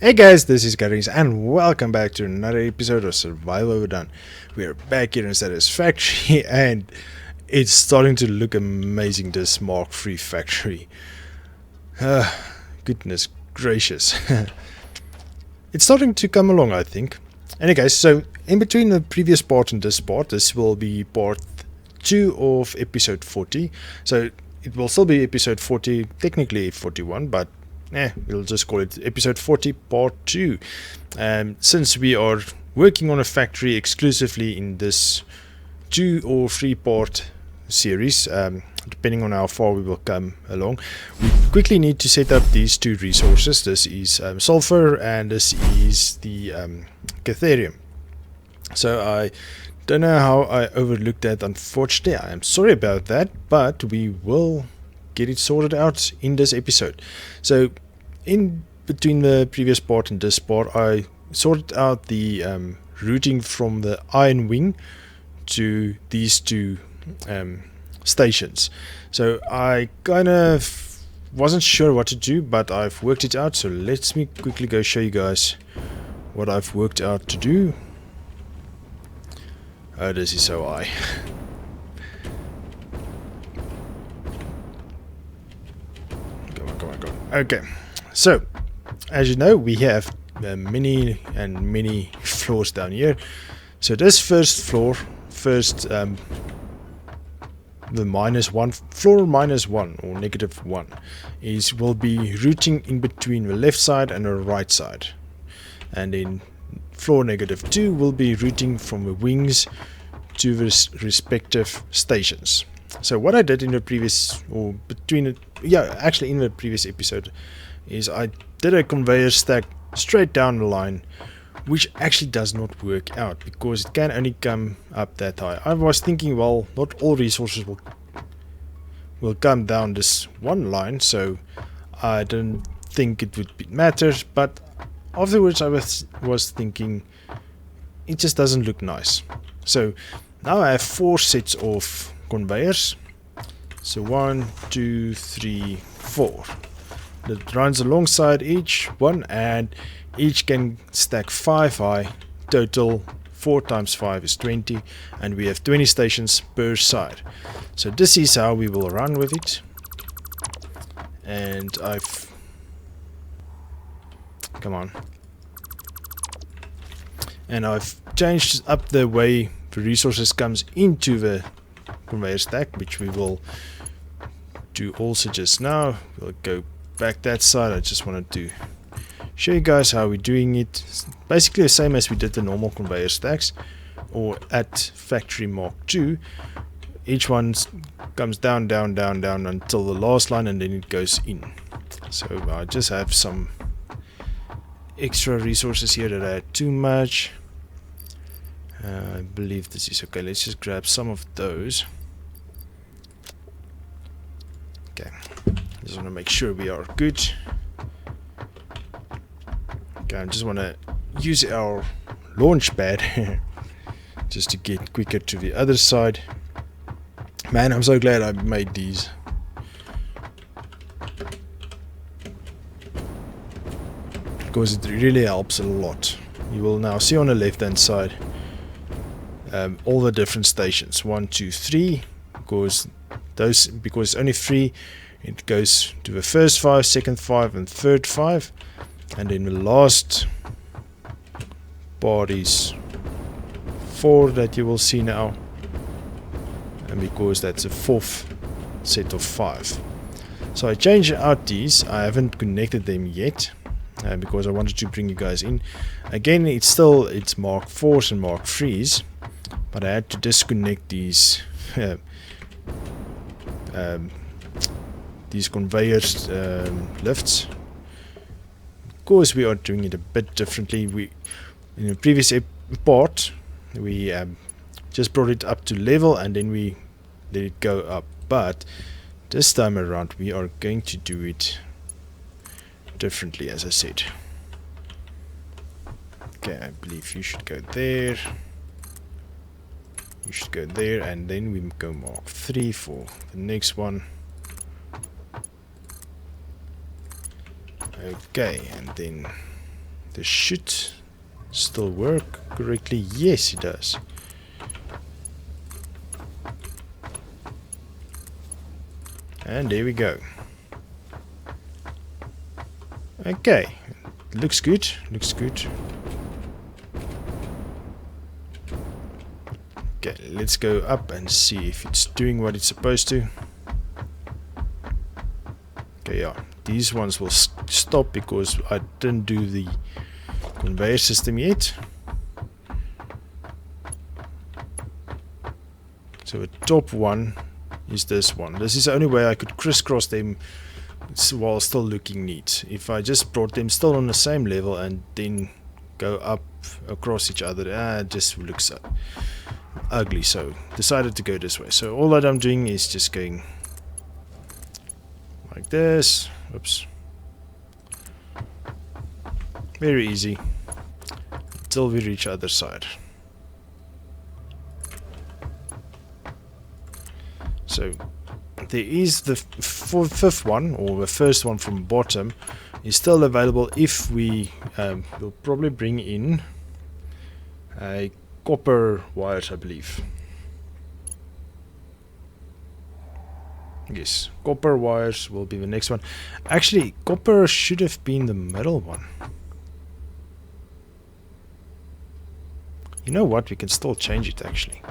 Hey guys, this is Garies and welcome back to another episode of Survival Overdone. We are back here in Satisfactory and it's starting to look amazing, this Mark III factory. Goodness gracious. It's starting to come along, I think. Anyway guys, so in between the previous part and this part, this will be part 2 of episode 40. So it will still be episode 40, technically 41, but we'll just call it episode 40 part 2. Since we are working on a factory exclusively in this 2 or 3 part series, depending on how far we will come along, we quickly need to set up these 2 resources. This is sulfur and this is the catherium. So I don't know how I overlooked that, unfortunately. I am sorry about that, but we will get it sorted out in this episode. So in between the previous part and this part, I sorted out the routing from the iron wing to these 2 stations. So I kind of wasn't sure what to do, but I've worked it out. So let me quickly go show you guys what I've worked out to do. Oh, this is so high. Come on. Okay, so as you know, we have many floors down here. So this first floor, the floor -1 or -1 will be routing in between the left side and the right side, and then floor -2 will be routing from the wings to the respective stations. So what I did in the previous, in the previous episode, is I did a conveyor stack straight down the line, which actually does not work out because it can only come up that high. I was thinking, well, not all resources will come down this one line, so I didn't think it would matter, but afterwards I was thinking it just doesn't look nice. So now I have 4 sets of conveyors. So 1, 2, 3, 4 that runs alongside each one, and each can stack 5 high. Total 4 times 5 is 20, and we have 20 stations per side. So this is how we will run with it. And I've changed up the way the resources comes into the conveyor stack, which we will do also just now. We'll go back that side. I just wanted to show you guys how we're doing it. It's basically the same as we did the normal conveyor stacks, or at factory Mark II. Each one comes down until the last line, and then it goes in. So I just have some extra resources here that I had too much. I believe this is okay. Let's just grab some of those. Okay, just want to make sure we are good. Okay, I just want to use our launch pad just to get quicker to the other side. Man, I'm so glad I made these. Because it really helps a lot. You will now see on the left hand side all the different stations. 1, 2, 3. Because it's only 3, it goes to the first 5, second 5, and third 5. And then the last part is 4 that you will see now. And because that's a 4th set of 5. So I changed out these. I haven't connected them yet. Because I wanted to bring you guys in. Again, it's Mark 4s and Mark 3s, but I had to disconnect these conveyor lifts because we are doing it a bit differently. In the previous part we just brought it up to level and then we let it go up, but this time around we are going to do it differently, as I said. Okay, I believe you should go there. You should go there, and then we go Mark 3 for the next one. Okay, and then This should still work correctly. Yes, it does. And there we go. Okay, looks good, looks good. Okay, let's go up and see if it's doing what it's supposed to. Okay, yeah, these ones will stop because I didn't do the conveyor system yet. So the top one is this one. This is the only way I could crisscross them while still looking neat. If I just brought them still on the same level and then go up across each other, it just looks ugly. So decided to go this way. So all that I'm doing is just going like this. Oops. Very easy until we reach the other side. So there is the fifth one, or the first one from bottom is still available if we will probably bring in a copper wires, I believe. Yes, copper wires will be the next one. Actually, copper should have been the middle one. You know what? We can still change it actually.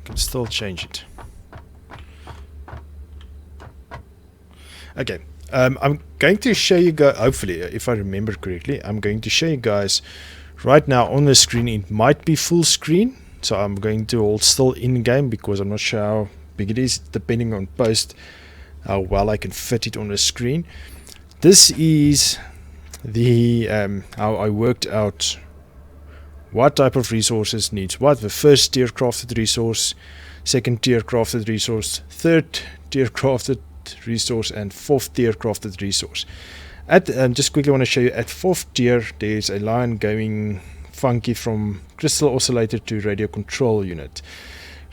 Can still change it. Okay, I'm going to show you guys, hopefully, if I remember correctly, I'm going to show you guys right now on the screen. It might be full screen, so I'm going to hold still in game because I'm not sure how big it is, depending on post how well I can fit it on the screen. This is the how I worked out what type of resources needs what. The first tier crafted resource, second tier crafted resource, third tier crafted resource, and fourth tier crafted resource. At just quickly want to show you at fourth tier there's a line going funky from crystal oscillator to radio control unit.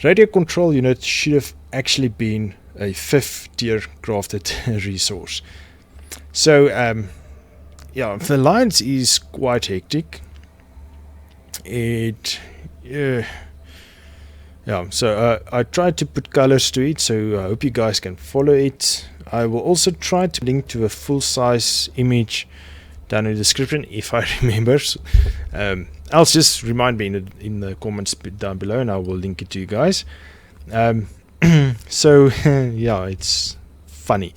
Radio control unit should have actually been a fifth tier crafted resource. So yeah, the lines is quite hectic. So I tried to put colors to it, so I hope you guys can follow it. I will also try to link to a full-size image down in the description if I remember. Else just remind me in the comments down below and I will link it to you guys. So yeah, it's funny.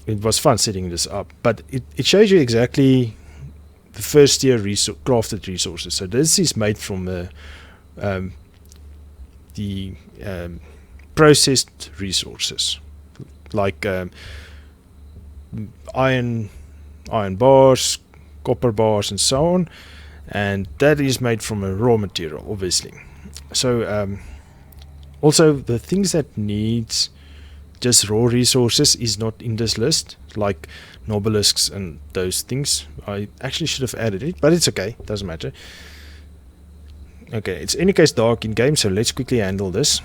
It was fun setting this up, but it shows you exactly the first tier crafted resources. So this is made from the processed resources, like iron bars, copper bars, and so on. And that is made from a raw material, obviously. So also the things that needs just raw resources is not in this list, like nobelisks and those things. I actually should have added it, but it's okay, doesn't matter. Okay, it's in any case dark in game, so let's quickly handle this.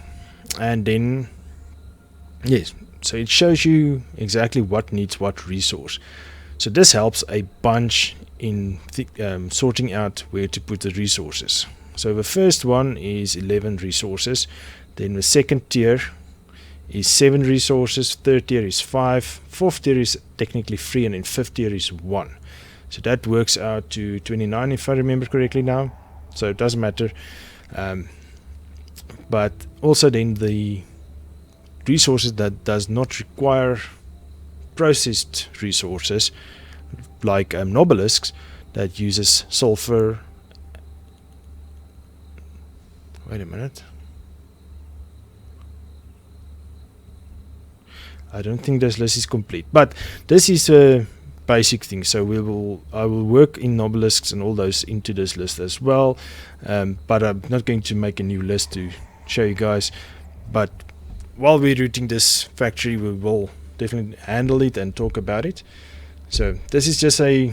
And then yes, so it shows you exactly what needs what resource. So this helps a bunch in sorting out where to put the resources. So the first one is 11 resources, then the second tier is 7 resources, third tier is 5, fourth tier is technically 3, and then fifth tier is 1. So that works out to 29 if I remember correctly now. So it doesn't matter. But also then the resources that does not require processed resources, like nobelisks, that uses sulfur. Wait a minute. I don't think this list is complete, but this is a basic thing. So I will work in nobelisks and all those into this list as well. But I'm not going to make a new list to show you guys. But while we're routing this factory, we will definitely handle it and talk about it. So this is just a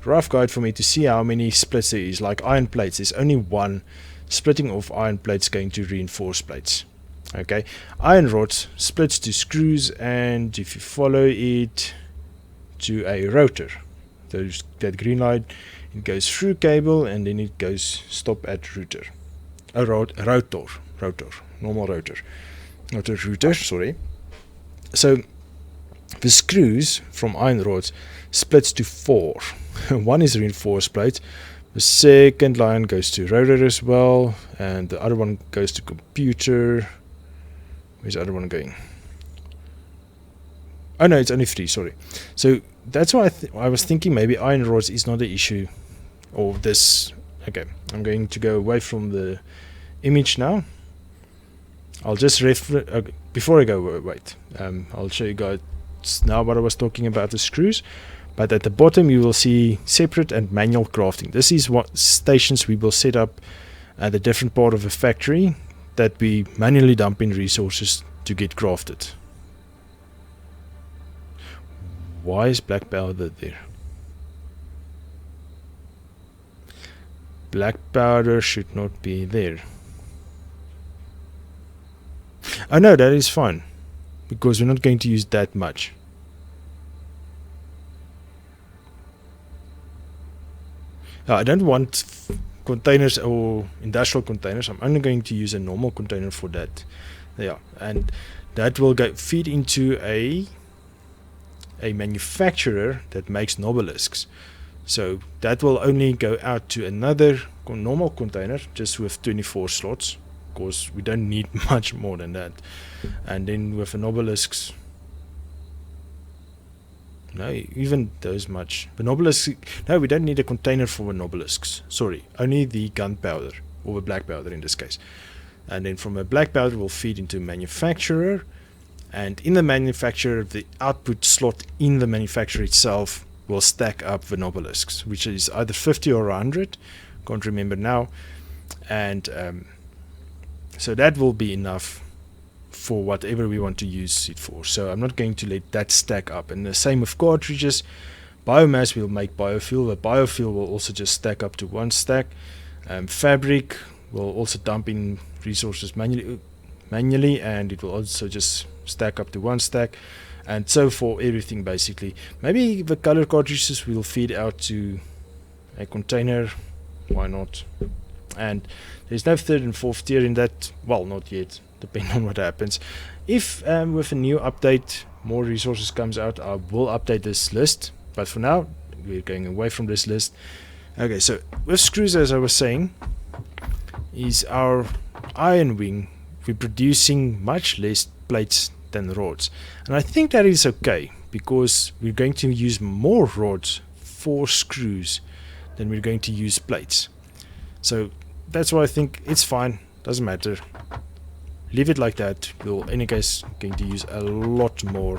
rough guide for me to see how many splits there is. Like iron plates, there's only one splitting of iron plates going to reinforced plates. Okay, iron rods splits to screws, and if you follow it to a rotor, that green line, it goes through cable and then it goes stop at router. A rotor, normal rotor, not a router. Sorry. So the screws from iron rods splits to 4. One is reinforced plate. The second line goes to rotor as well, and the other one goes to computer. Where's the other one going? Oh no, it's only 3. Sorry. So that's why I was thinking maybe iron rods is not the issue, or this. Okay, I'm going to go away from the image now. I'll just before I go. Wait. I'll show you guys now what I was talking about the screws. But at the bottom you will see separate and manual crafting. This is what stations we will set up at a different part of a factory that we manually dump in resources to get crafted. Why is black powder there? Black powder should not be there. Oh no, that is fine, because we're not going to use that much. I don't want containers or industrial containers. I'm only going to use a normal container for that. Yeah, and that will feed into a manufacturer that makes nobelisks. So that will only go out to another normal container just with 24 slots, because we don't need much more than that. And then with the nobelisks, no, even those much. The nobelisks, no, we don't need a container for the nobelisks. Sorry, only the gunpowder, or the black powder in this case. And then from a black powder will feed into a manufacturer, and in the manufacturer, the output slot in the manufacturer itself will stack up the nobelisks, which is either 50 or 100, can't remember now. And so that will be enough for whatever we want to use it for. So I'm not going to let that stack up. And the same with cartridges. Biomass will make biofuel. The biofuel will also just stack up to 1 stack. Fabric will also dump in resources manually, and it will also just stack up to 1 stack. And so for everything basically. Maybe the color cartridges will feed out to a container. Why not? And there's no 3rd and 4th tier in that. Well, not yet, depending on what happens. If with a new update more resources comes out, I will update this list. But for now, we're going away from this list. Okay, so with screws, as I was saying, is our iron wing. We're producing much less plates than rods, and I think that is okay, because we're going to use more rods for screws than we're going to use plates. So that's why I think it's fine, doesn't matter, leave it like that. We'll in any case going to use a lot more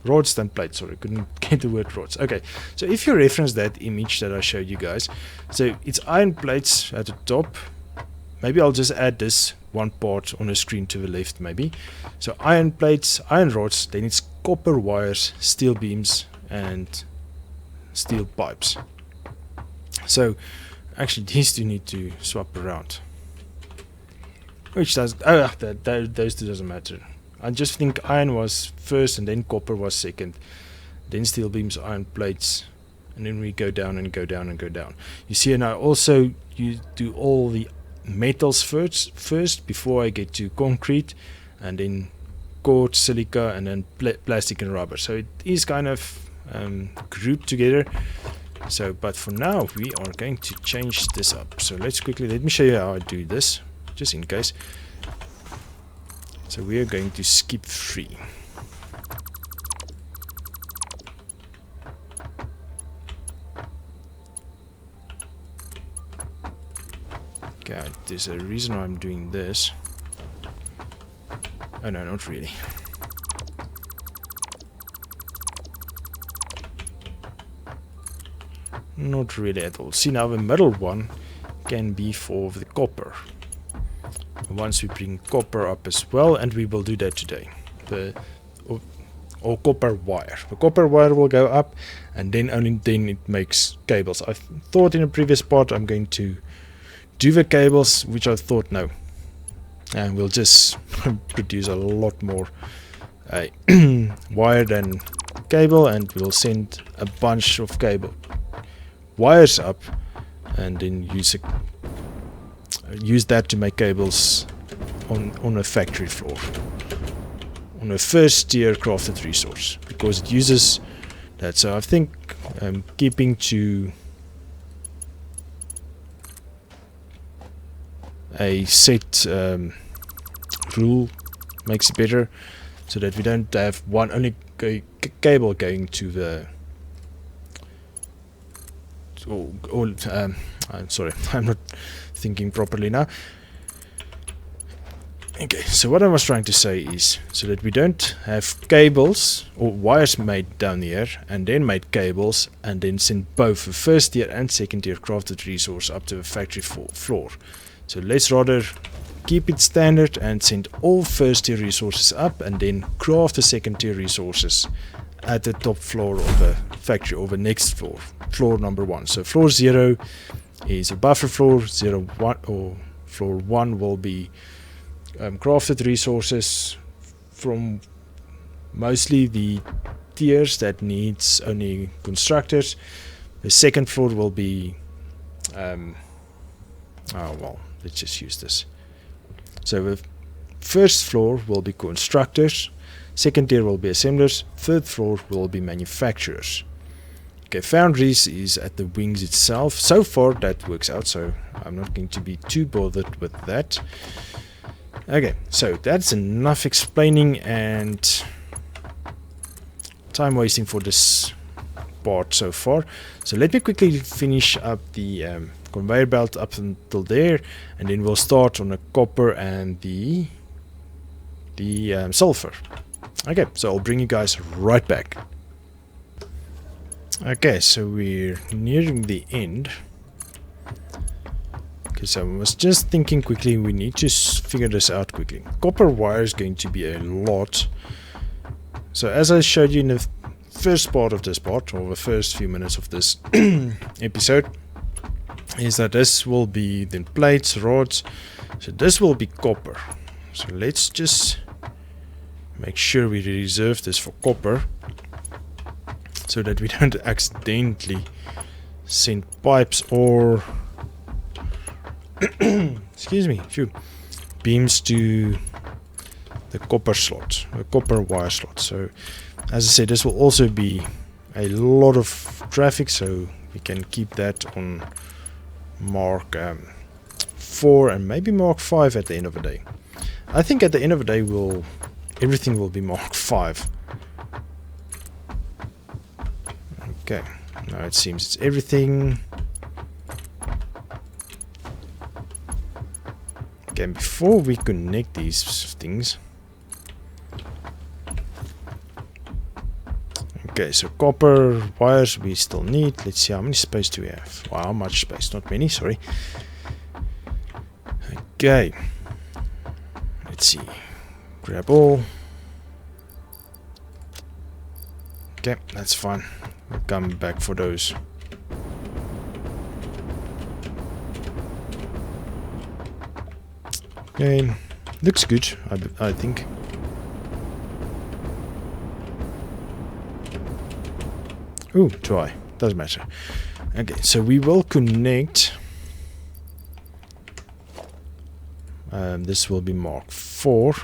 rods than plates. Sorry, couldn't get the word rods. Okay, so if you reference that image that I showed you guys, so it's iron plates at the top. Maybe I'll just add this one part on the screen to the left maybe. So iron plates, iron rods, then it's copper wires, steel beams, and steel pipes. So actually these two need to swap around, which does those two doesn't matter. I just think iron was first and then copper was second, then steel beams, iron plates, and then we go down and go down and go down. You see, and I also you do all the metals first before I get to concrete, and then quartz, silica, and then plastic and rubber. So it is kind of grouped together. So but for now we are going to change this up. So let me show you how I do this, just in case. So we are going to skip 3. Okay, there's a reason why I'm doing this. Oh no, not really. Not really at all. See, now the middle one can be for the copper. Once we bring copper up as well, and we will do that today. or copper wire. The copper wire will go up, and then only then it makes cables. I thought in a previous part I'm going to do the cables, which I thought no, and we'll just produce a lot more wire than cable, and we'll send a bunch of cable wires up, and then use that to make cables on a factory floor, on a first tier crafted resource, because it uses that. So I think keeping to a set rule makes it better, so that we don't have one only cable going to the I'm sorry, I'm not thinking properly now. Okay, so what I was trying to say is, so that we don't have cables or wires made down here and then made cables and then send both the first tier and second tier crafted resource up to the factory floor. So let's rather keep it standard and send all first tier resources up, and then craft the second tier resources at the top floor of the factory, or the next floor, floor number 1. So floor 0 is a buffer floor, 0, 1, or floor 1 will be crafted resources from mostly the tiers that needs only constructors. The second floor will be let's just use this. So the first floor will be constructors, second tier will be assemblers, third floor will be manufacturers. Okay, foundries is at the wings itself. So far that works out, so I'm not going to be too bothered with that. Okay, so that's enough explaining and time wasting for this part so far. So let me quickly finish up the conveyor belt up until there, and then we'll start on the copper and the sulfur. Okay, so I'll bring you guys right back. Okay, so we're nearing the end. Okay, so I was just thinking quickly, we need to figure this out quickly. Copper wire is going to be a lot. So as I showed you in the first part of this part, or the first few minutes of this episode, is that this will be then plates, rods. So this will be copper. So let's just make sure we reserve this for copper, so that we don't accidentally send pipes or excuse me, beams to the copper slot, the copper wire slot. So as I said, this will also be a lot of traffic, so we can keep that on mark 4 and maybe mark 5 at the end of the day. I think at the end of the day everything will be mark 5. Okay, now it seems it's everything. Okay, before we connect these things. Okay, so copper wires we still need. Let's see, how many space do we have? Wow, how much space? Not many, sorry. Okay. Let's see. Grab all. Okay, that's fine. We'll come back for those. Okay, looks good, I think. Ooh, try. Doesn't matter. Okay, so we will connect. This will be mark 4.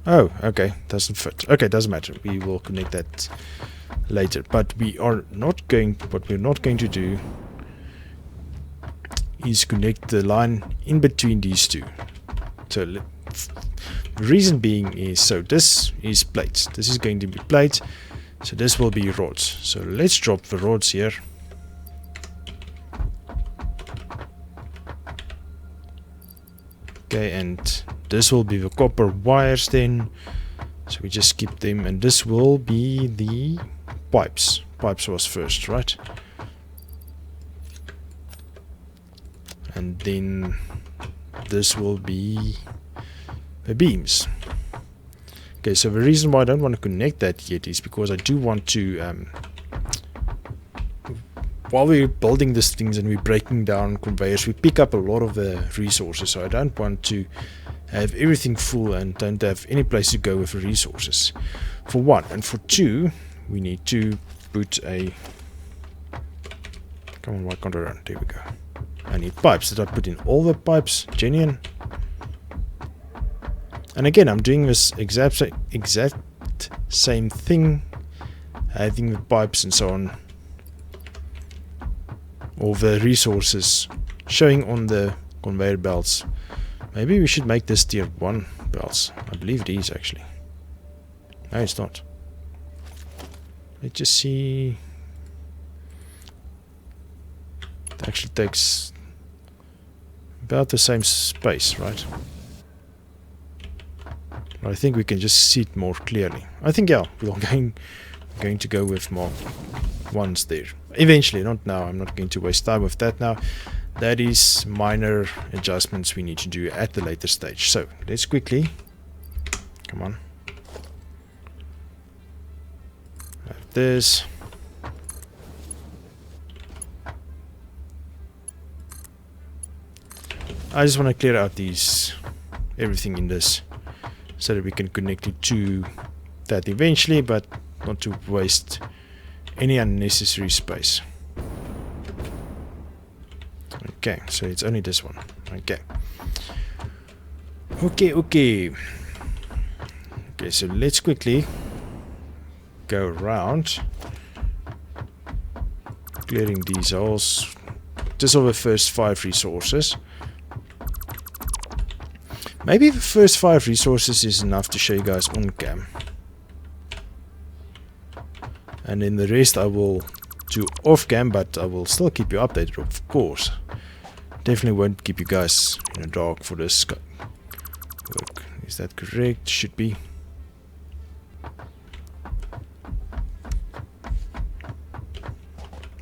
Oh, okay, doesn't fit. Okay, doesn't matter. We will connect that later. But we are not going. What we're not going to do is connect the line in between these two. So the reason being is, so this is plates. This is going to be plates. So this will be rods. So let's drop the rods here. Okay, and this will be the copper wires then. So we just keep them, and this will be the pipes. Pipes was first, right? And then this will be the beams. Okay, so the reason why I don't want to connect that yet is because I do want to, while we're building these things and we're breaking down conveyors, we pick up a lot of the resources. So I don't want to have everything full and don't have any place to go with the resources, for one. And for two, we need to put a... Come on, why can't I run? There we go. I need pipes. Did I put in all the pipes? Genuine. And again, I'm doing this exact same thing, having the pipes and so on, all the resources showing on the conveyor belts. Maybe we should make this tier 1 belts. I believe it is actually. No, it's not. Let's just see. It actually takes about the same space, right? I think we can just see it more clearly. I think, yeah, we're going to go with more ones there. Eventually, not now. I'm not going to waste time with that now. That is minor adjustments we need to do at the later stage. So, let's quickly... Come on. Have this. I just want to clear out everything in this, so that we can connect it to that eventually, but not to waste any unnecessary space. Okay, so it's only this one. Okay. Okay, so let's quickly go around clearing these holes. Just over the first 5 resources. Maybe the first 5 resources is enough to show you guys on cam. And then the rest I will do off cam, but I will still keep you updated, of course. Definitely won't keep you guys in the dark for this work. Is that correct? Should be.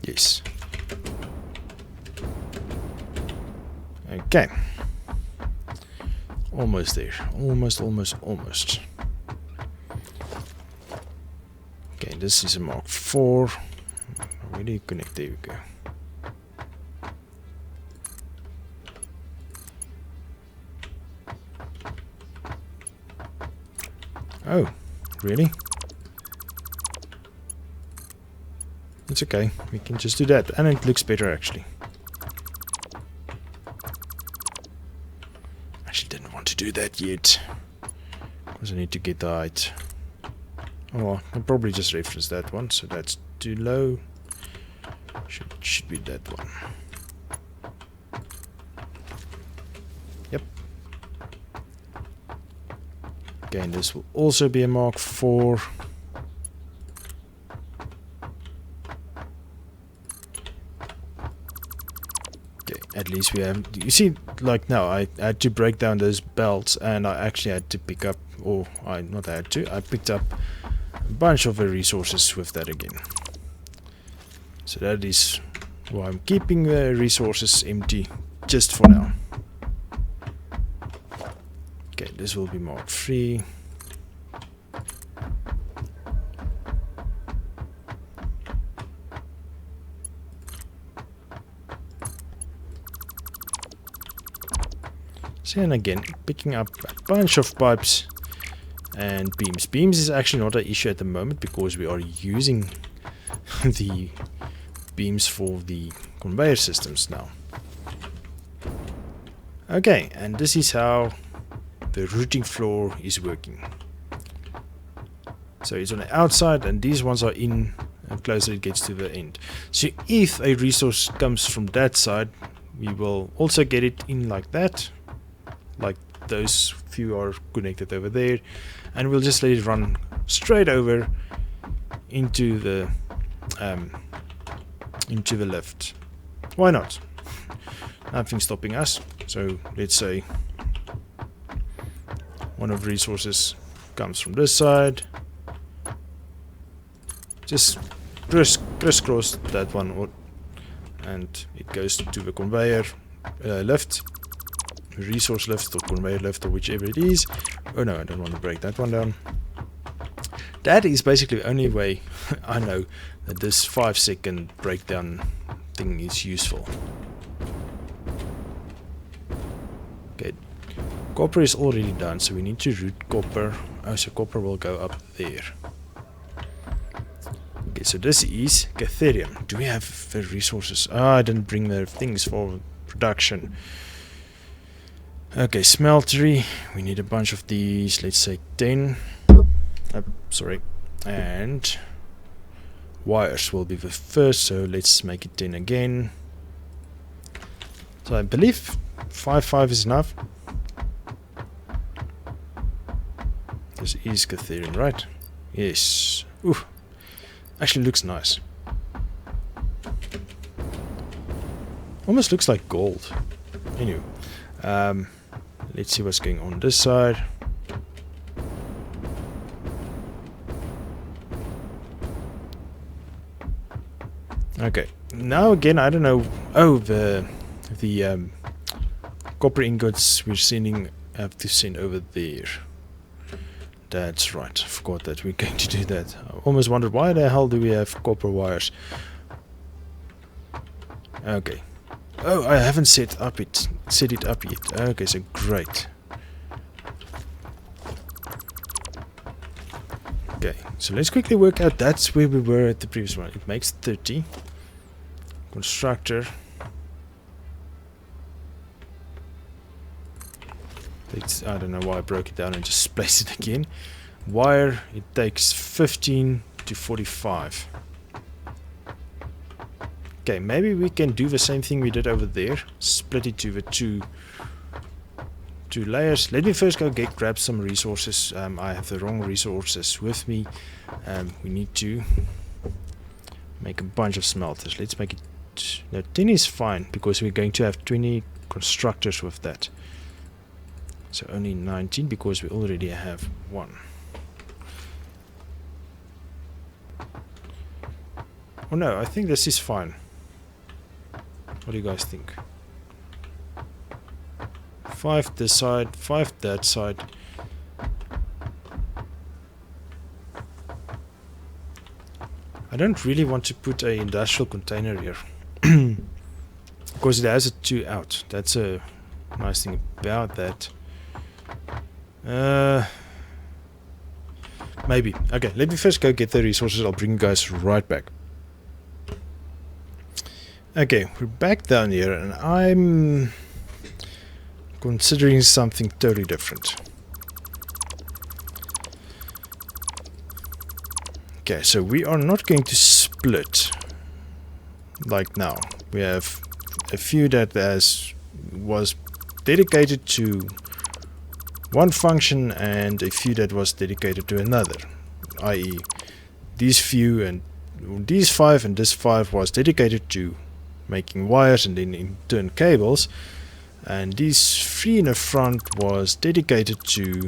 Yes. Okay. Almost there. Almost. Okay, this is a Mark 4. Where do you connect? There we go. Oh, really? It's okay. We can just do that. And it looks better, actually. To do that yet, because I need to get the height. Oh, I'll probably just reference that one, so that's too low. Should be that one. Yep. Okay, and this will also be a Mark 4. At least we have, you see, like now I had to break down those belts, and I actually had to pick up, or I picked up a bunch of the resources with that again. So that is why I'm keeping the resources empty just for now. Okay, this will be Mark 3. And again, picking up a bunch of pipes and beams. Beams is actually not an issue at the moment because we are using the beams for the conveyor systems now. Okay, and this is how the routing floor is working. So it's on the outside, and these ones are in, and closer it gets to the end. So if a resource comes from that side, we will also get it in like that. Like those few are connected over there, and we'll just let it run straight over into the lift. Why not? Nothing's stopping us. So let's say one of the resources comes from this side. Just crisscross that one, and it goes to the conveyor lift. resource lift or conveyor lift or whichever it is. Oh no, I don't want to break that one down. That is basically the only way I know that this 5-second breakdown thing is useful. Okay, copper is already done, so we need to route copper. Oh, so copper will go up there. Okay, so this is Catherium. Do we have the resources? Ah, I didn't bring the things for production. Okay, smeltery. We need a bunch of these. Let's say 10. Sorry. And wires will be the first, so let's make it 10 again. So I believe 5 is enough. This is Catherium, right? Yes. Ooh. Actually looks nice. Almost looks like gold. Anyway. Let's see what's going on this side. Okay, now again, I don't know. Oh, the copper ingots we're sending have to send over there. That's right. I forgot that we're going to do that. I almost wondered why the hell do we have copper wires? Okay. Oh, I haven't set it up yet. Okay, so great. Okay, so let's quickly work out. That's where we were at the previous one. It makes 30. Constructor. I don't know why I broke it down and just placed it again. Wire, it takes 15 to 45. Okay, maybe we can do the same thing we did over there. Split it to the two layers. Let me first go grab some resources. I have the wrong resources with me. We need to make a bunch of smelters. Let's make it... No, 10 is fine because we're going to have 20 constructors with that. So only 19 because we already have one. Oh no, I think this is fine. What do you guys think? 5 this side, 5 that side. I don't really want to put an industrial container here. Because it has a 2 out. That's a nice thing about that. Maybe. Okay, let me first go get the resources. I'll bring you guys right back. Okay, we're back down here and I'm considering something totally different. Okay, so we are not going to split like now. We have a few that was dedicated to one function and a few that was dedicated to another, i.e. these few and these 5 and this 5 was dedicated to making wires and then in turn cables, and these 3 in the front was dedicated to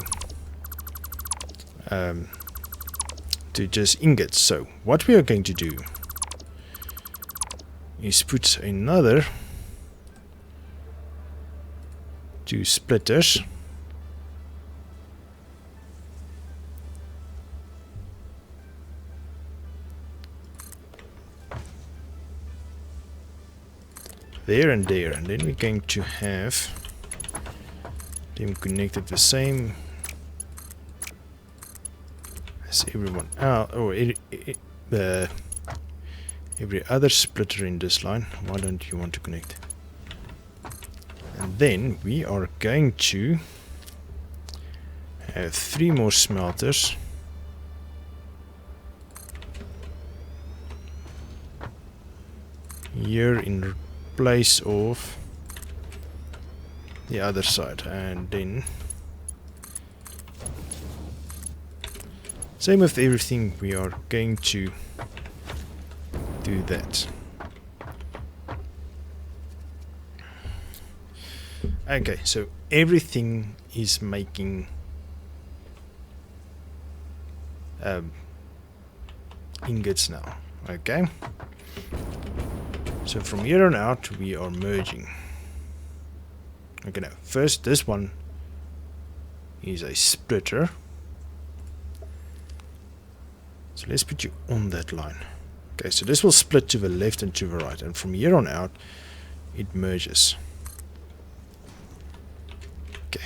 just ingots. So what we are going to do is put another 2 splitters there and there, and then we're going to have them connected the same as everyone else, or every other splitter in this line. Why don't you want to connect? And then we are going to have 3 more smelters here in place of the other side, and then same with everything. We are going to do that. Okay, so everything is making ingots now. Okay, so from here on out we are merging. Okay, now first this one is a splitter. So let's put you on that line. Okay, so this will split to the left and to the right, and from here on out it merges. Okay.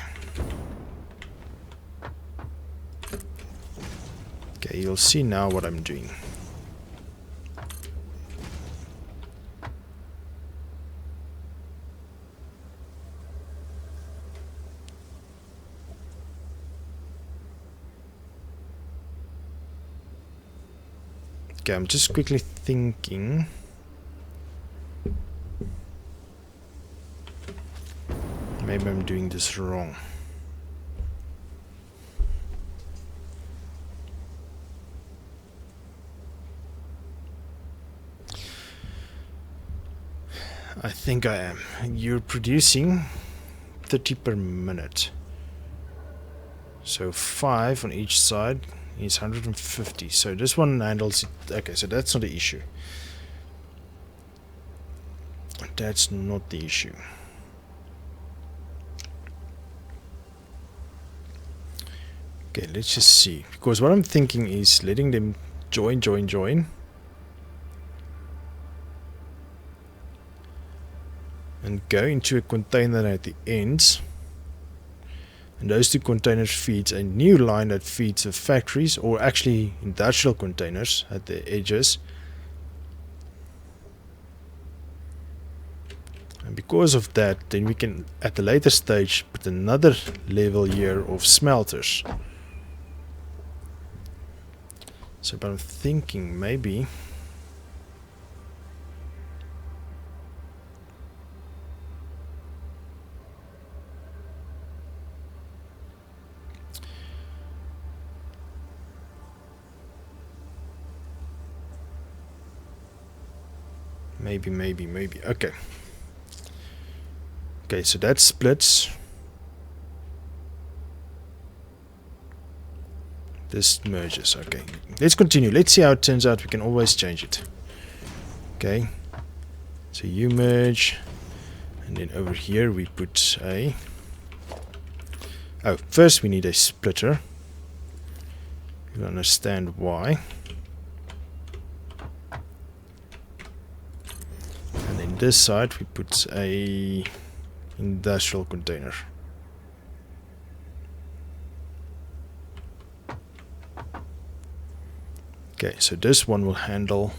Okay, you'll see now what I'm doing. Okay, I'm just quickly thinking. Maybe I'm doing this wrong. I think I am. You're producing 30 per minute. So 5 on each side is 150. So this one handles it. Okay, so that's not the issue. That's not the issue. Okay, let's just see. Because what I'm thinking is letting them join. And go into a container at the ends. And those two containers feeds a new line that feeds the factories, or actually industrial containers at the edges. And because of that, then we can at a later stage put another level here of smelters. So but I'm thinking maybe maybe. Okay. Okay, so that splits. This merges. Okay. Let's continue. Let's see how it turns out. We can always change it. Okay. So you merge. And then over here we put a... Oh, first we need a splitter. You'll understand why. This side we put a industrial container. Okay, so this one will handle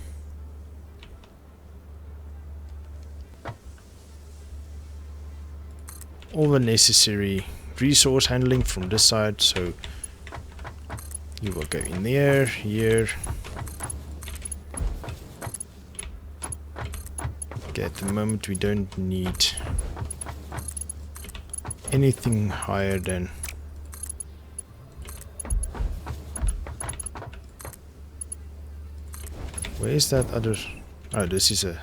all the necessary resource handling from this side. So you will go in there, here. Okay, at the moment we don't need anything higher than where is that other? Oh, this is a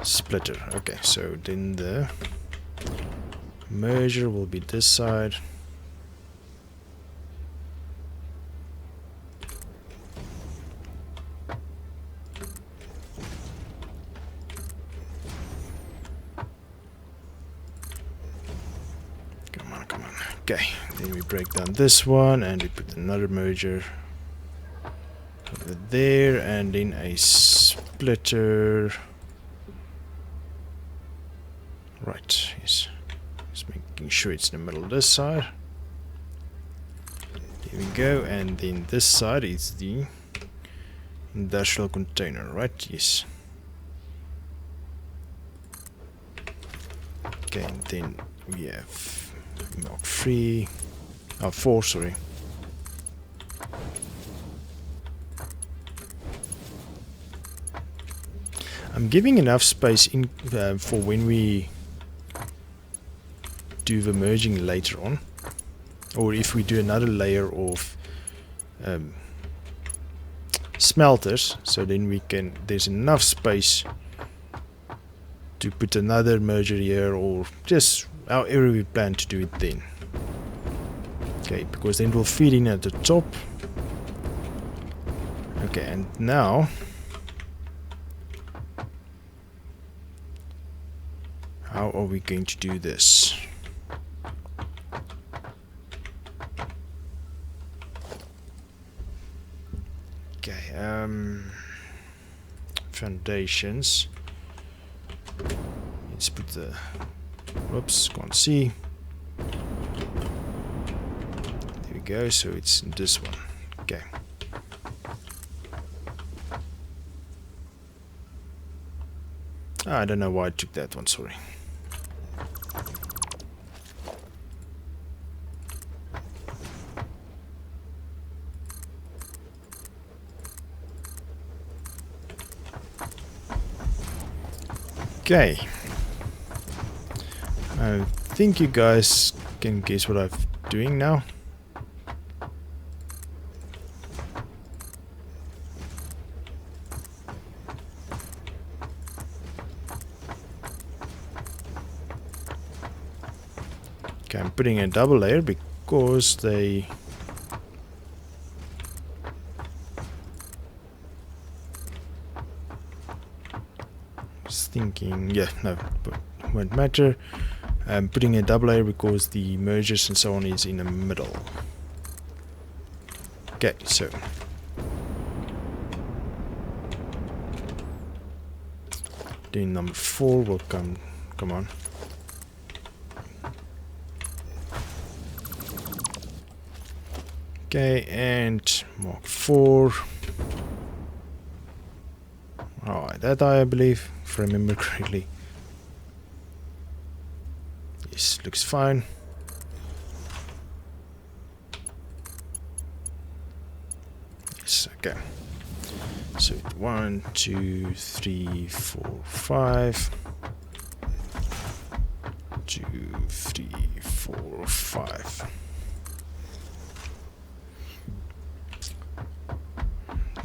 splitter. Okay, so then the merger will be this side. Okay, then we break down this one and we put another merger over there, and then a splitter. Right, yes. Just making sure it's in the middle of this side. There we go, and then this side is the industrial container, right? Yes. Okay, and then we have Mark 3, 4, sorry. I'm giving enough space in for when we do the merging later on, or if we do another layer of smelters, so then we can, there's enough space to put another merger here, or just however we plan to do it then. Okay, because then we'll feed in at the top. Okay, and now how how are we going to do this? Okay, foundations. Let's put the, whoops, can't see. There we go, so it's in this one. Okay. I don't know why I took that one, sorry. Okay. I think you guys can guess what I'm doing now. Okay, I'm putting a double layer because they... I was thinking, yeah, no, but won't matter. I'm putting a double layer because the mergers and so on is in the middle. Okay, so... then number 4 will come on. Okay, and mark 4. Alright, that I believe, if I remember correctly. Yes, looks fine. Yes, okay. So 1, 2, 3, 4, 5. 2, 3, 4, 5.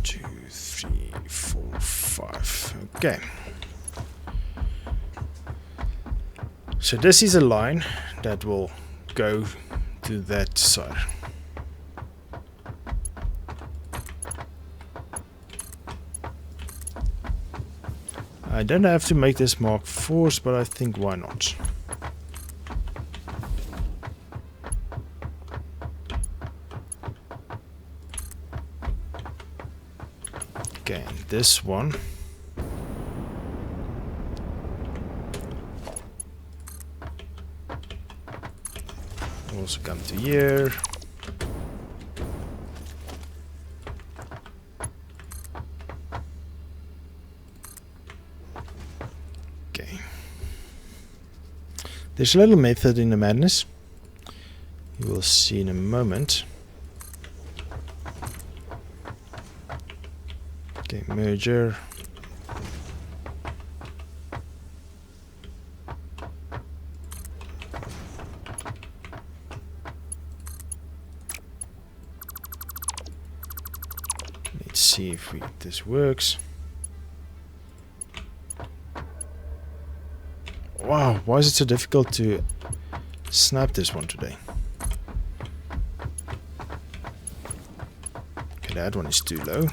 2, 3, 4, 5. Okay. So this is a line that will go to that side. I don't have to make this mark 4s, but I think why not? Okay, and this one. Also come to here. Okay. There's a little method in the madness. You will see in a moment. Okay, merger. Let's see if this works. Wow, why is it so difficult to snap this one today? Okay, that one is too low.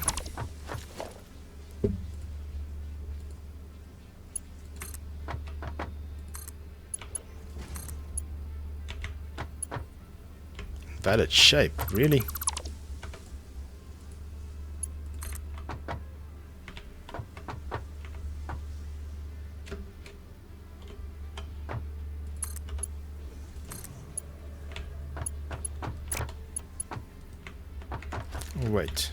Valid shape, really? Wait.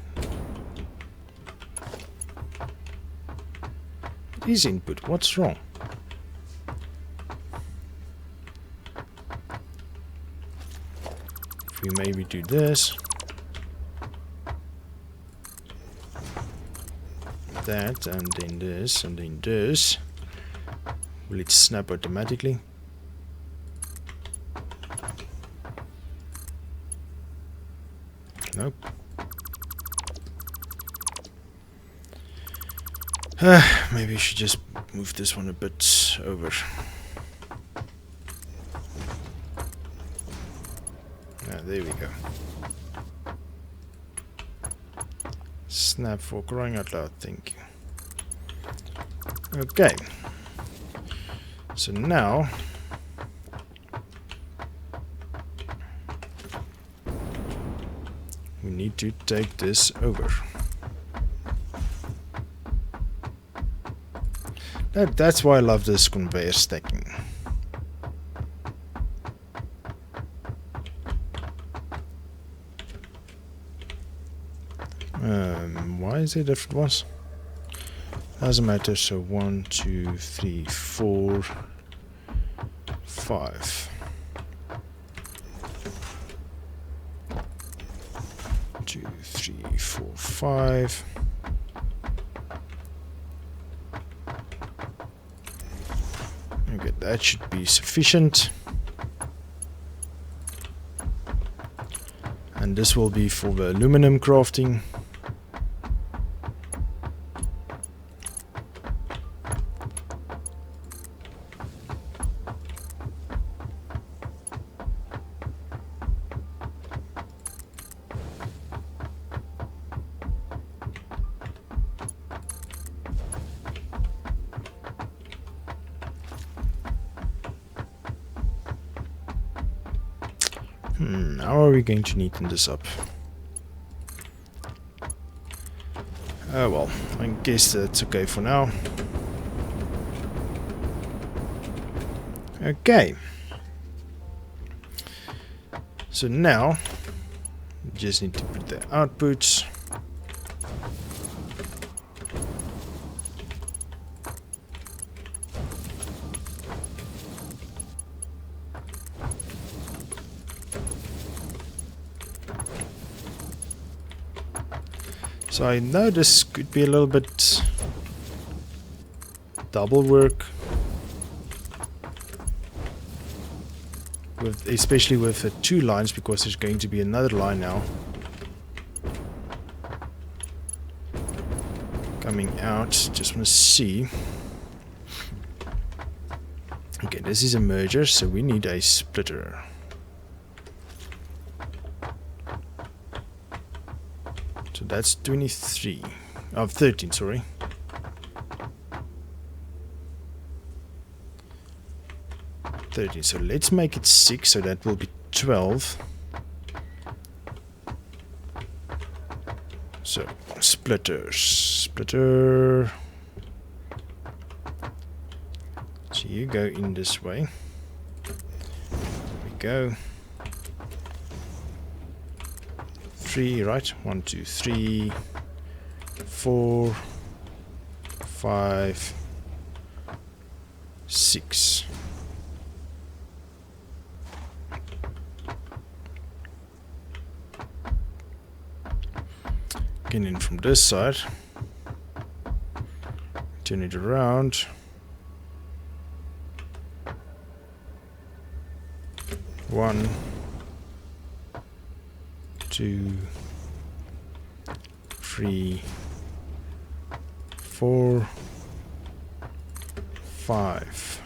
It is input. What's wrong? If we maybe do this. That, and then this, and then this. Will it snap automatically? Nope. Maybe I should just move this one a bit over. There we go. Snap for crying out loud, thank you. Okay. So now we need to take this over. That's why I love this conveyor stacking. Why is it different ones? Doesn't matter. So 1, 2, 3, 4, 5. 2, 3, 4, 5. Okay, that should be sufficient. And this will be for the aluminum crafting. How are we going to neaten this up? Oh well, I guess that's okay for now. Okay. So now, we just need to put the outputs. So I know this could be a little bit double work, especially with the 2 lines, because there's going to be another line now coming out. Just want to see. Okay, this is a merger, so we need a splitter. So that's 23. Oh, 13, sorry. So let's make it 6, so that will be 12. So splitter. So you go in this way. There we go. 3, right? 1, 2, 3, 4, 5, 6. Get in from this side. Turn it around. 1, 2, 3, 4, 5.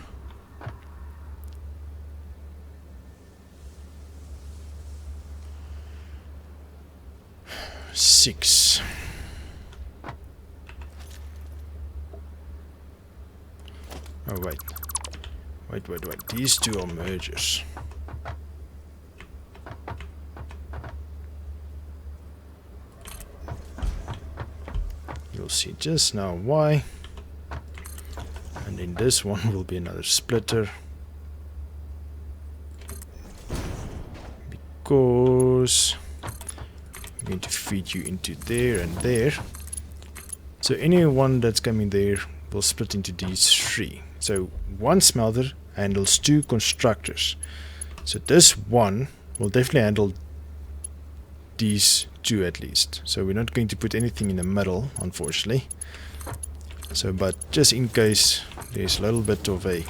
Six. Oh wait. These 2 are mergers. You'll see just now why. And then this one will be another splitter, because I'm going to feed you into there and there. So anyone that's coming there will split into these 3. So 1 smelter handles 2 constructors. So this one will definitely handle these 2 at least. So we're not going to put anything in the middle, unfortunately. So, but just in case there's a little bit of a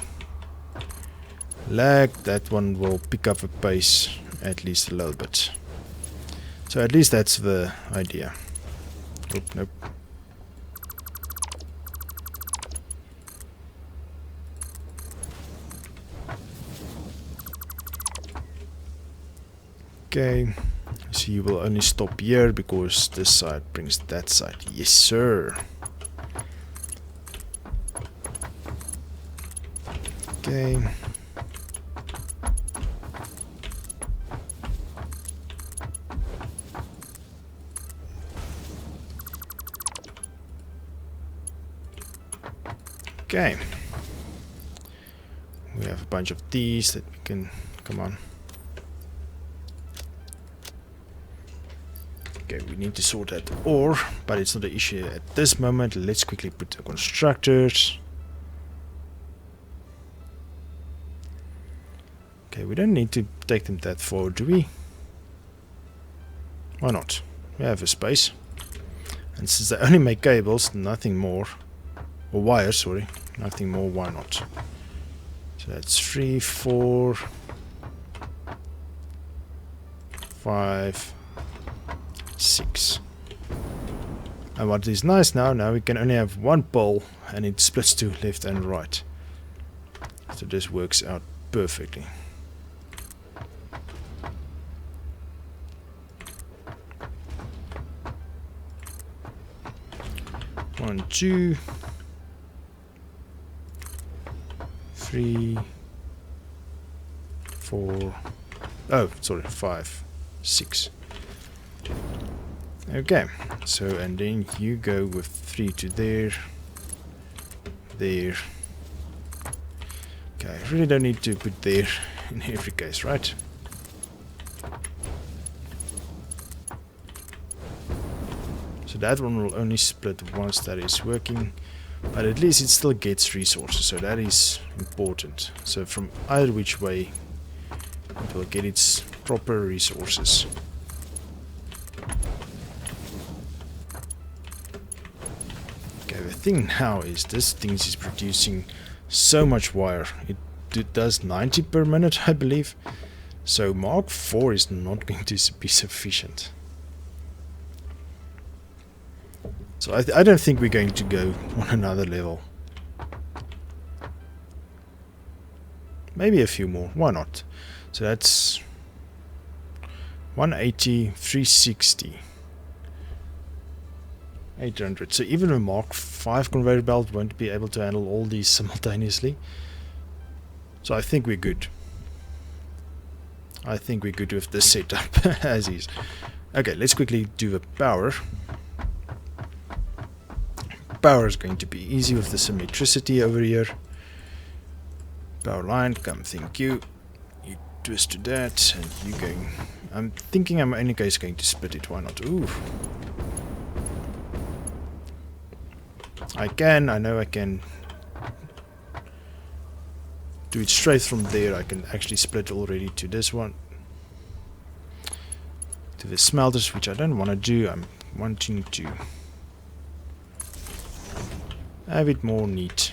lag, that one will pick up a pace at least a little bit. So at least that's the idea. Oh, nope. Okay, so you will only stop here because this side brings that side. Yes, sir. Okay. Okay. We have a bunch of these that we can... Come on. Okay, we need to sort out the ore, but it's not an issue at this moment. Let's quickly put the constructors. Okay, we don't need to take them that far, do we? Why not? We have a space. And since they only make cables, nothing more. Or wires, sorry. Nothing more, why not? So that's 3, 4, 5, 6. And what is nice now we can only have one pole and it splits to left and right. So this works out perfectly. One, 2, 3, 4, oh, sorry, 5, 6. Okay, so and then you go with 3 to there, there. Okay, I really don't need to put there in every case, right? So that one will only split once that is working, but at least it still gets resources, so that is important. So from either which way it will get its proper resources. Okay, the thing now is this thing is producing so much wire. It does 90 per minute, I believe. So Mark 4 is not going to be sufficient. So I don't think we're going to go on another level. Maybe a few more, why not? So that's 180, 360, 800. So even a Mark 5 conveyor belt won't be able to handle all these simultaneously. So I think we're good. I think we're good with this setup as is. Okay, let's quickly do the power. Power is going to be easy with the symmetricity over here. Power line, come, thank you. You twist to that, and you going. I'm thinking I'm only case going to split it. Why not? Ooh. I know I can do it straight from there. I can actually split already to this one. To the smelters, which I don't want to do. I'm wanting to have it more neat.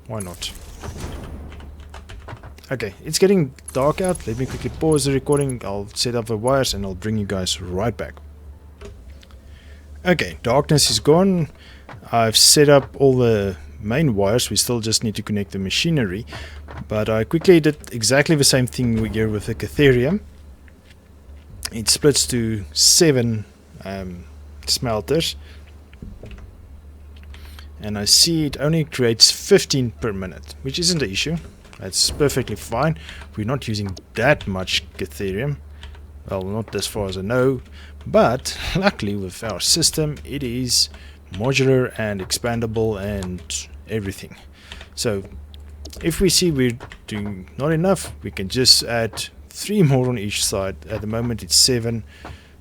Why not? Okay, it's getting dark out. Let me quickly pause the recording. I'll set up the wires and I'll bring you guys right back. Okay, darkness is gone. I've set up all the main wires. We still just need to connect the machinery. But I quickly did exactly the same thing here with the Catherium. It splits to 7 smelters. And I see it only creates 15 per minute, which isn't an issue. That's perfectly fine. We're not using that much Catherium. Well, not as far as I know. But luckily with our system, it is modular and expandable and everything. So if we see we're doing not enough, we can just add 3 more on each side. At the moment it's 7.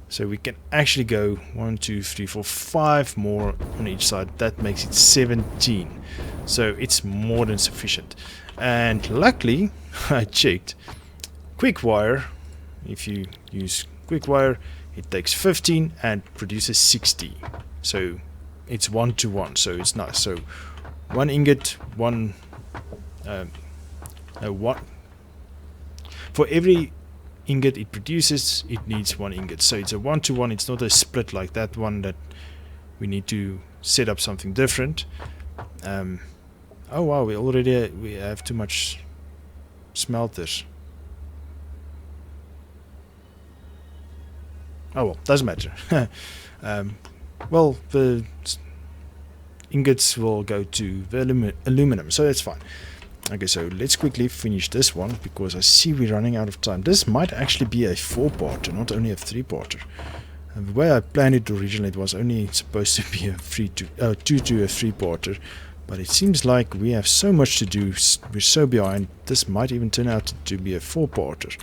So we can actually go 1, 2, 3, 4, 5 more on each side. That makes it 17. So it's more than sufficient. And luckily, I checked. Quick wire, if you use quick wire, it takes 15 and produces 60. So it's 1 to 1. So it's nice. So 1 ingot, one for every ingot it produces, it needs 1 ingot. So it's a 1 to 1. It's not a split like that one that we need to set up something different. Oh wow, we have too much smelters. Oh well, doesn't matter. Well, the ingots will go to the aluminum, so that's fine. Okay, so let's quickly finish this one because I see we're running out of time. This might actually be a 4-parter, not only a 3-parter. And the way I planned it originally, it was only supposed to be a 2 to a 3-parter. But it seems like we have so much to do, we're so behind, this might even turn out to be a 4-parter.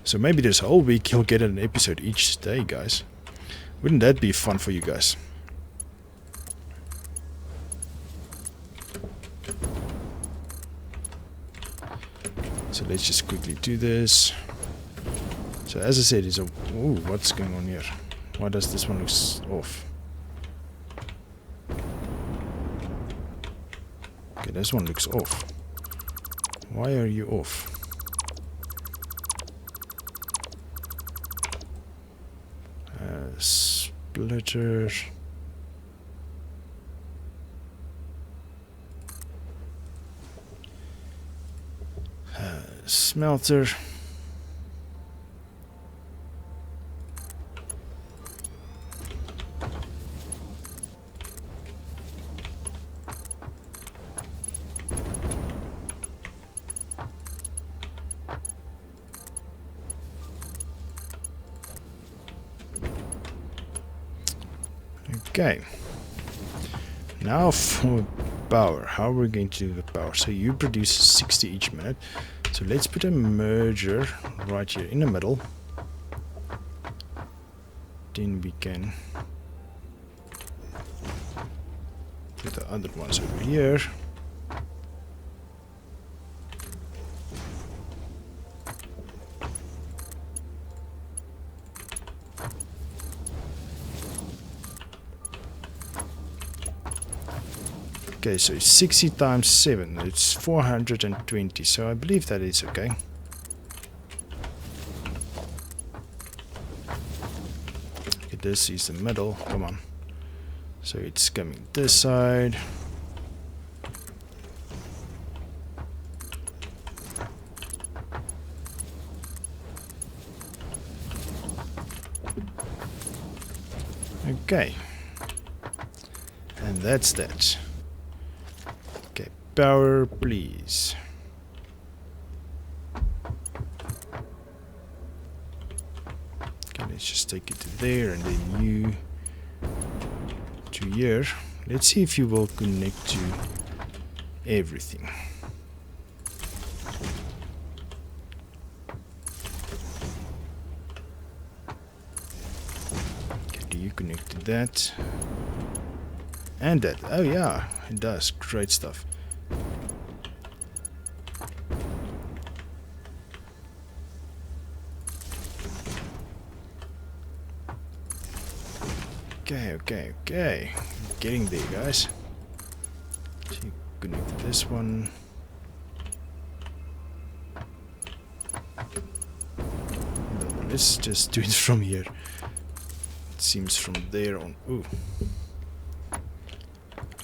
So maybe this whole week you'll get an episode each day, guys. Wouldn't that be fun for you guys? So let's just quickly do this. So as I said, it's a... Ooh, what's going on here? Why does this one look off? Okay, this one looks off. Why are you off? Splitter. Smelter. Okay. Now for power. How are we going to do the power? So you produce 60 each minute. So let's put a merger right here in the middle. Then we can put the other ones over here. Okay, so 60 times 7, it's 420, so I believe that is okay. Okay, this is the middle, come on. So it's coming this side. Okay. And that's that. Power, please. Okay, let's just take it to there and then you to here. Let's see if you will connect to everything. Okay, do you connect to that? And that. Oh yeah, it does. Great stuff. Okay. Getting there, guys. So you connect this one. No, let's just do it from here. It seems from there on. Ooh.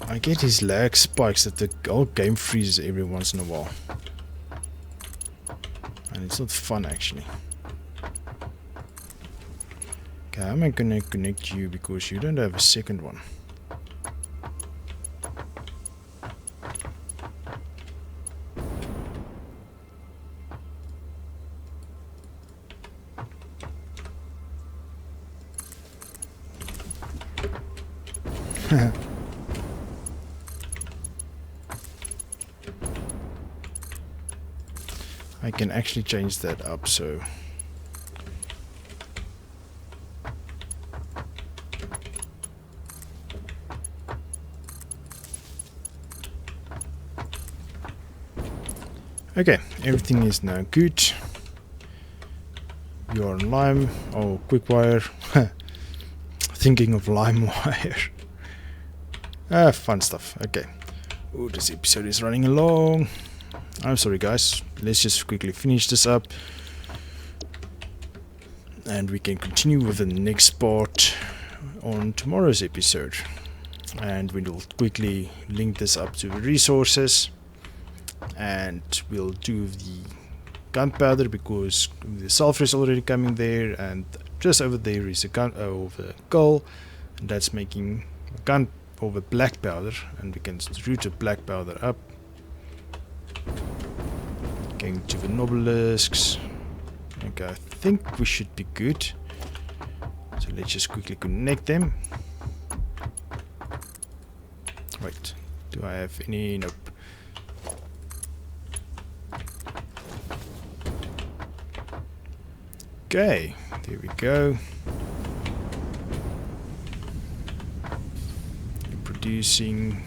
I get these lag spikes that the whole game freezes every once in a while. And it's not fun, actually. Okay, I'm not gonna connect you because you don't have a second one. I can actually change that up, so... Okay, everything is now good. You're on Lime. Oh, Quickwire. Thinking of LimeWire. Fun stuff. Okay. Oh, this episode is running along. I'm sorry, guys. Let's just quickly finish this up. And we can continue with the next part on tomorrow's episode. And we will quickly link this up to the resources. And we'll do the gunpowder because the sulfur is already coming there, and just over there is a gun over coal, and that's making gun over black powder, and we can route the black powder up. Going to the obelisks. Okay, I think we should be good. So let's just quickly connect them. Wait, do I have any? Nope. Okay, there we go. Producing.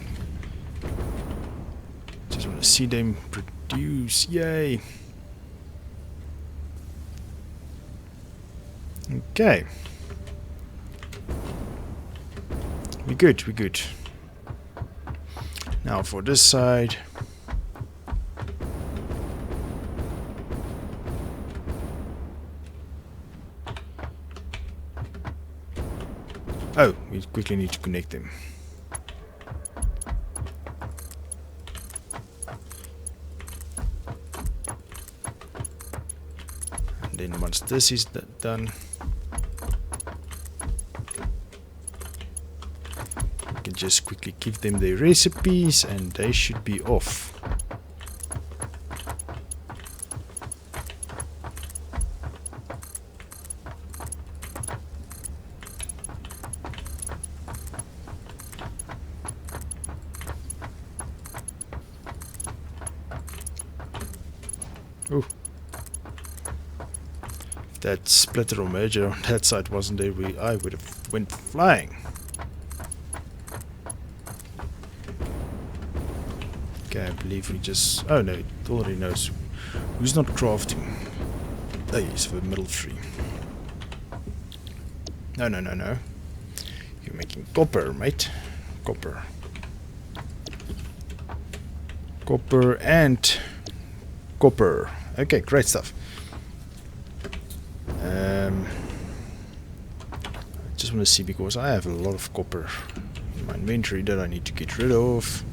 Just want to see them produce. Yay! Okay. We're good, we're good. Now for this side. Oh, we quickly need to connect them. And then once this is done, we can just quickly give them their recipes and they should be off. Ooh. If that splitter or merger on that side wasn't there, I would have went flying. Okay, I believe we just... Oh no, it already knows who's not crafting. Oh yes, for middle tree. No, no, no, no. You're making copper, mate. Copper. Copper and... copper. Okay, great stuff. I just want to see, because I have a lot of copper in my inventory that I need to get rid of.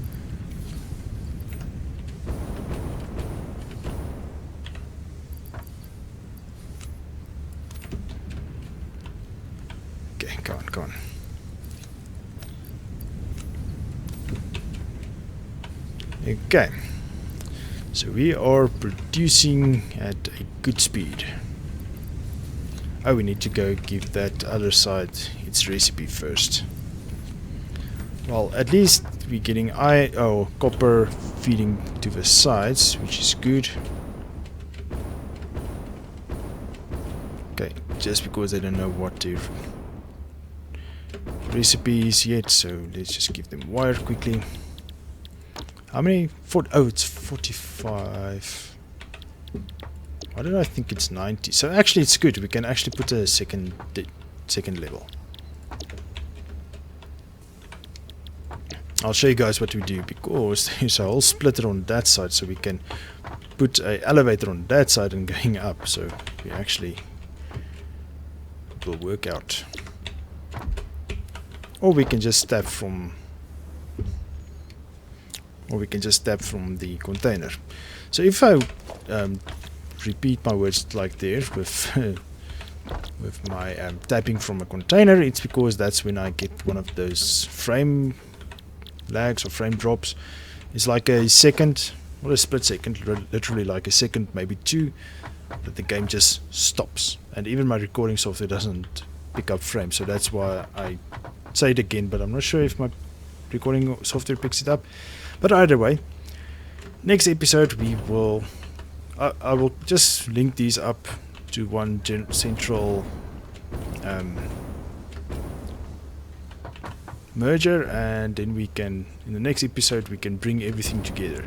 Okay, go on, go on. Okay. So we are producing at a good speed. Oh, we need to go give that other side its recipe first. Well, at least we're getting copper feeding to the sides, which is good. Okay, just because they don't know what their recipe is yet, so let's just give them wire quickly. How many? Oh, it's 45. Why did I think it's 90? So actually it's good. We can actually put a second level. I'll show you guys what we do, because there's a whole splitter on that side, so we can put an elevator on that side and going up. So we actually... it will work out. Or we can just tap from... or we can just tap from the container. So if I repeat my words like there with with my tapping from a container, it's because that's when I get one of those frame lags or frame drops. It's like a second, or a split second, literally like a second, maybe two, that the game just stops. And even my recording software doesn't pick up frames, so that's why I say it again, but I'm not sure if my recording software picks it up. But either way, next episode we will... I will just link these up to one central merger, and then we can, in the next episode, we can bring everything together.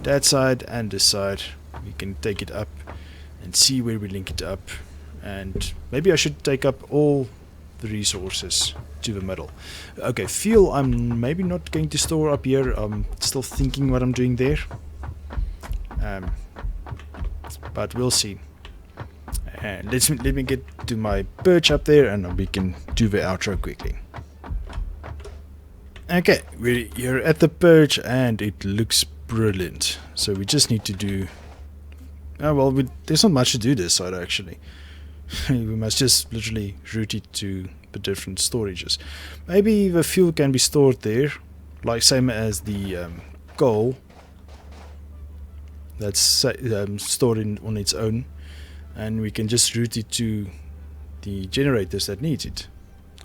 That side and this side, we can take it up and see where we link it up. And maybe I should take up all the resources to the middle. Okay, fuel I'm maybe not going to store up here. I'm still thinking what I'm doing there. But we'll see. And let me get to my perch up there, and we can do the outro quickly. Okay, we're here at the perch, and it looks brilliant. So we just need to do... well, there's not much to do this side actually. We must just literally route it to the different storages. Maybe the fuel can be stored there, like same as the coal. that's stored on its own, and we can just route it to the generators that needs it.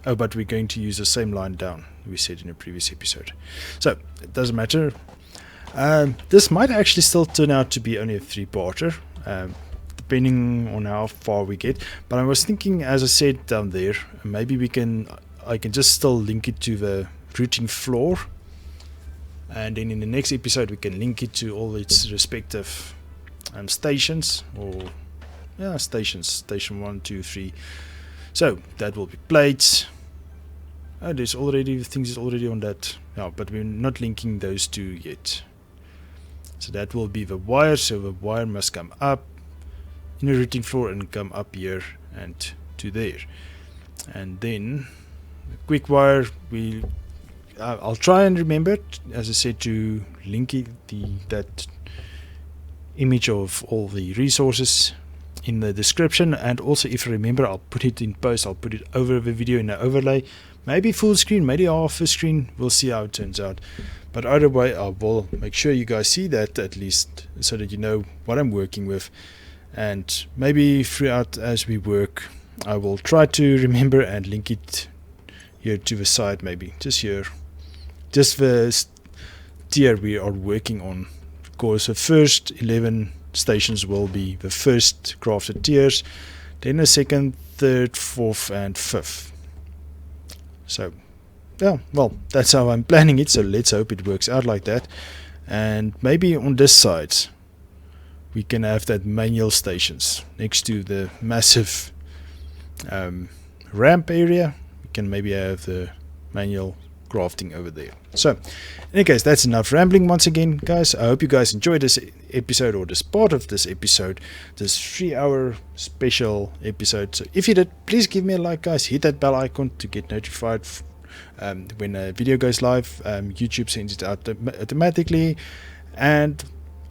Oh, but we're going to use the same line down we said in a previous episode, so it doesn't matter. This might actually still turn out to be only a 3-parter, depending on how far we get, but I was thinking, as I said down there, maybe I can just still link it to the routing floor, and then in the next episode we can link it to all its respective stations, or stations, station 1, 2, 3. So that will be plates. Oh, there's already things is already on that. No, but we're not linking those two yet. So that will be the wire. So the wire must come up in the routing floor and come up here and to there. And then the quick wire, I'll try and remember, as I said, to link that image of all the resources in the description, and also if I remember, I'll put it in post. I'll put it over the video in an overlay, maybe full screen, maybe half a screen. We'll see how it turns out, but either way I will make sure you guys see that, at least so that you know what I'm working with. And maybe throughout as we work, I will try to remember and link it here to the side, maybe just here, just the tier we are working on, because the first 11 stations will be the first crafted tiers, then the second, third, fourth and fifth. So yeah, well, that's how I'm planning it, so let's hope it works out like that. And maybe on this side we can have that manual stations next to the massive ramp area. We can maybe have the manual crafting over there. So in any case, that's enough rambling once again, guys. I hope you guys enjoyed this episode, or this part of this episode, this 3-hour special episode. So if you did, please give me a like, guys. Hit that bell icon to get notified when a video goes live. YouTube sends it out automatically, and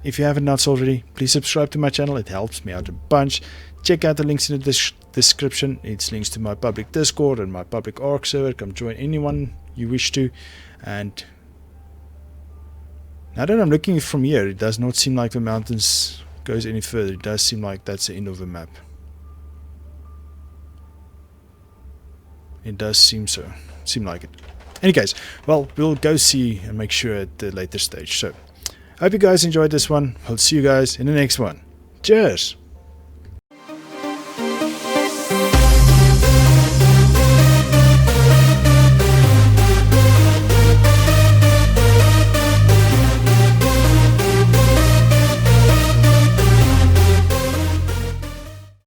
if you haven't done so already, please subscribe to my channel. It helps me out a bunch. Check out the links in the description. It's links to my public Discord and my public Arc server. Come join anyone you wish to. And now that I'm looking from here, it does not seem like the mountains goes any further. It does seem like that's the end of the map. It does seem like it. Any case, well, we'll go see and make sure at the later stage. So I hope you guys enjoyed this one. I'll see you guys in the next one. Cheers!